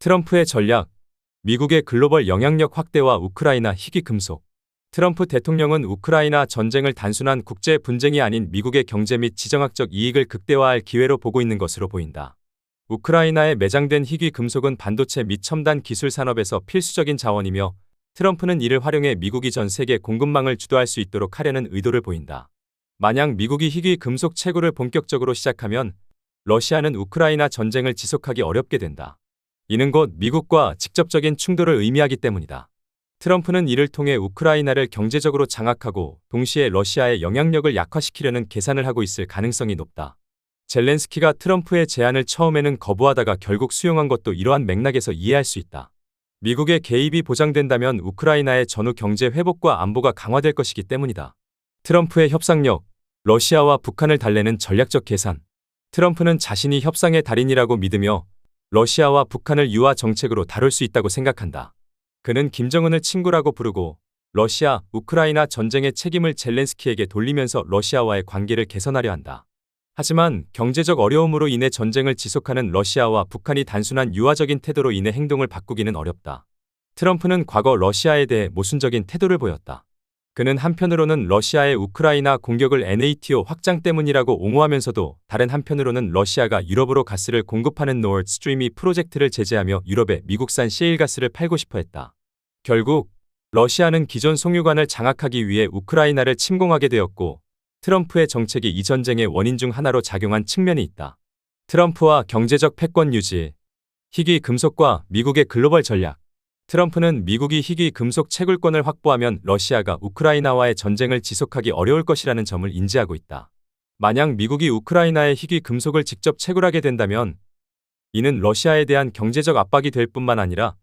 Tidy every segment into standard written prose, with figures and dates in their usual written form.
트럼프의 전략, 미국의 글로벌 영향력 확대와 우크라이나 희귀 금속. 트럼프 대통령은 우크라이나 전쟁을 단순한 국제 분쟁이 아닌 미국의 경제 및 지정학적 이익을 극대화할 기회로 보고 있는 것으로 보인다. 우크라이나에 매장된 희귀 금속은 반도체 및 첨단 기술 산업에서 필수적인 자원이며 트럼프는 이를 활용해 미국이 전 세계 공급망을 주도할 수 있도록 하려는 의도를 보인다. 만약 미국이 희귀 금속 채굴을 본격적으로 시작하면 러시아는 우크라이나 전쟁을 지속하기 어렵게 된다. 이는 곧 미국과 직접적인 충돌을 의미하기 때문이다. 트럼프는 이를 통해 우크라이나를 경제적으로 장악하고 동시에 러시아의 영향력을 약화시키려는 계산을 하고 있을 가능성이 높다. 젤렌스키가 트럼프의 제안을 처음에는 거부하다가 결국 수용한 것도 이러한 맥락에서 이해할 수 있다. 미국의 개입이 보장된다면 우크라이나의 전후 경제 회복과 안보가 강화될 것이기 때문이다. 트럼프의 협상력, 러시아와 북한을 달래는 전략적 계산. 트럼프는 자신이 협상의 달인이라고 믿으며 러시아와 북한을 유화 정책으로 다룰 수 있다고 생각한다. 그는 김정은을 친구라고 부르고 러시아, 우크라이나 전쟁의 책임을 젤렌스키에게 돌리면서 러시아와의 관계를 개선하려 한다. 하지만 경제적 어려움으로 인해 전쟁을 지속하는 러시아와 북한이 단순한 유화적인 태도로 인해 행동을 바꾸기는 어렵다. 트럼프는 과거 러시아에 대해 모순적인 태도를 보였다. 그는 한편으로는 러시아의 우크라이나 공격을 NATO 확장 때문이라고 옹호하면서도 다른 한편으로는 러시아가 유럽으로 가스를 공급하는 노드 스트림 2 프로젝트를 제재하며 유럽에 미국산 셰일 가스를 팔고 싶어 했다. 결국 러시아는 기존 송유관을 장악하기 위해 우크라이나를 침공하게 되었고 트럼프의 정책이 이 전쟁의 원인 중 하나로 작용한 측면이 있다. 트럼프와 경제적 패권 유지, 희귀 금속과 미국의 글로벌 전략. 트럼프는 미국이 희귀 금속 채굴권을 확보하면 러시아가 우크라이나와의 전쟁을 지속하기 어려울 것이라는 점을 인지하고 있다. 만약 미국이 우크라이나의 희귀 금속을 직접 채굴하게 된다면 이는 러시아에 대한 경제적 압박이 될 뿐만 아니라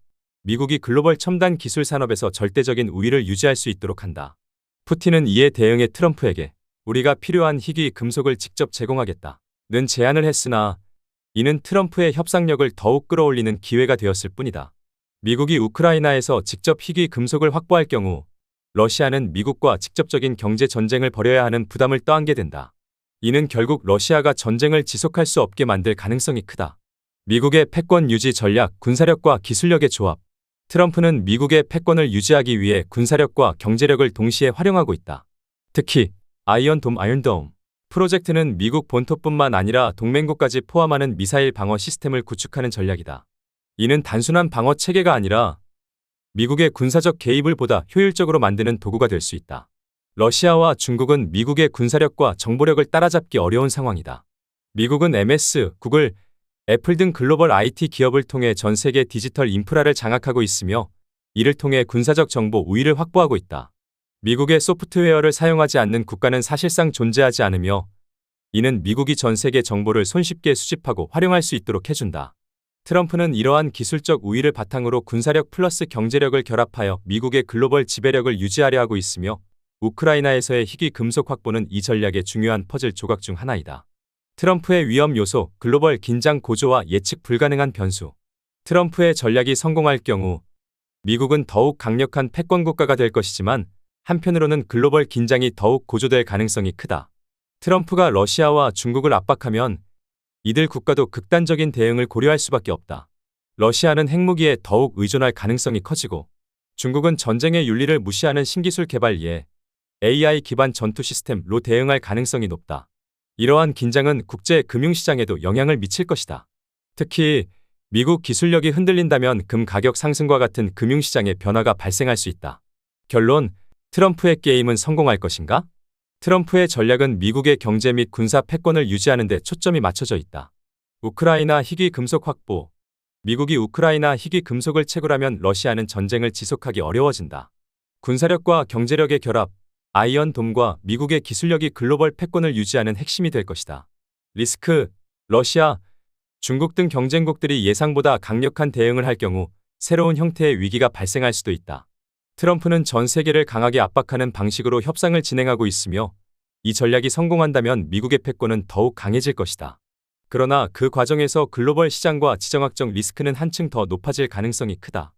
미국이 글로벌 첨단 기술 산업에서 절대적인 우위를 유지할 수 있도록 한다. 푸틴은 이에 대응해 트럼프에게 우리가 필요한 희귀 금속을 직접 제공하겠다는 제안을 했으나 이는 트럼프의 협상력을 더욱 끌어올리는 기회가 되었을 뿐이다. 미국이 우크라이나에서 직접 희귀 금속을 확보할 경우 러시아는 미국과 직접적인 경제 전쟁을 벌여야 하는 부담을 떠안게 된다. 이는 결국 러시아가 전쟁을 지속할 수 없게 만들 가능성이 크다. 미국의 패권 유지 전략, 군사력과 기술력의 조합. 트럼프는 미국의 패권을 유지하기 위해 군사력과 경제력을 동시에 활용하고 있다. 특히 아이언돔 프로젝트는 미국 본토뿐만 아니라 동맹국까지 포함하는 미사일 방어 시스템을 구축하는 전략이다. 이는 단순한 방어 체계가 아니라 미국의 군사적 개입을 보다 효율적으로 만드는 도구가 될 수 있다. 러시아와 중국은 미국의 군사력과 정보력을 따라잡기 어려운 상황이다. 미국은 MS, 구글, 애플 등 글로벌 IT 기업을 통해 전 세계 디지털 인프라를 장악하고 있으며 이를 통해 군사적 정보 우위를 확보하고 있다. 미국의 소프트웨어를 사용하지 않는 국가는 사실상 존재하지 않으며 이는 미국이 전 세계 정보를 손쉽게 수집하고 활용할 수 있도록 해준다. 트럼프는 이러한 기술적 우위를 바탕으로 군사력 플러스 경제력을 결합하여 미국의 글로벌 지배력을 유지하려 하고 있으며 우크라이나에서의 희귀 금속 확보는 이 전략의 중요한 퍼즐 조각 중 하나이다. 트럼프의 위험 요소, 글로벌 긴장 고조와 예측 불가능한 변수. 트럼프의 전략이 성공할 경우 미국은 더욱 강력한 패권 국가가 될 것이지만 한편으로는 글로벌 긴장이 더욱 고조될 가능성이 크다. 트럼프가 러시아와 중국을 압박하면 이들 국가도 극단적인 대응을 고려할 수밖에 없다. 러시아는 핵무기에 더욱 의존할 가능성이 커지고 중국은 전쟁의 윤리를 무시하는 신기술 개발에 AI 기반 전투 시스템로 대응할 가능성이 높다. 이러한 긴장은 국제 금융시장에도 영향을 미칠 것이다. 특히 미국 기술력이 흔들린다면 금 가격 상승과 같은 금융시장의 변화가 발생할 수 있다. 결론, 트럼프의 게임은 성공할 것인가? 트럼프의 전략은 미국의 경제 및 군사 패권을 유지하는 데 초점이 맞춰져 있다. 우크라이나 희귀 금속 확보. 미국이 우크라이나 희귀 금속을 채굴하면 러시아는 전쟁을 지속하기 어려워진다. 군사력과 경제력의 결합, 아이언돔과 미국의 기술력이 글로벌 패권을 유지하는 핵심이 될 것이다. 리스크, 러시아, 중국 등 경쟁국들이 예상보다 강력한 대응을 할 경우 새로운 형태의 위기가 발생할 수도 있다. 트럼프는 전 세계를 강하게 압박하는 방식으로 협상을 진행하고 있으며 이 전략이 성공한다면 미국의 패권은 더욱 강해질 것이다. 그러나 그 과정에서 글로벌 시장과 지정학적 리스크는 한층 더 높아질 가능성이 크다.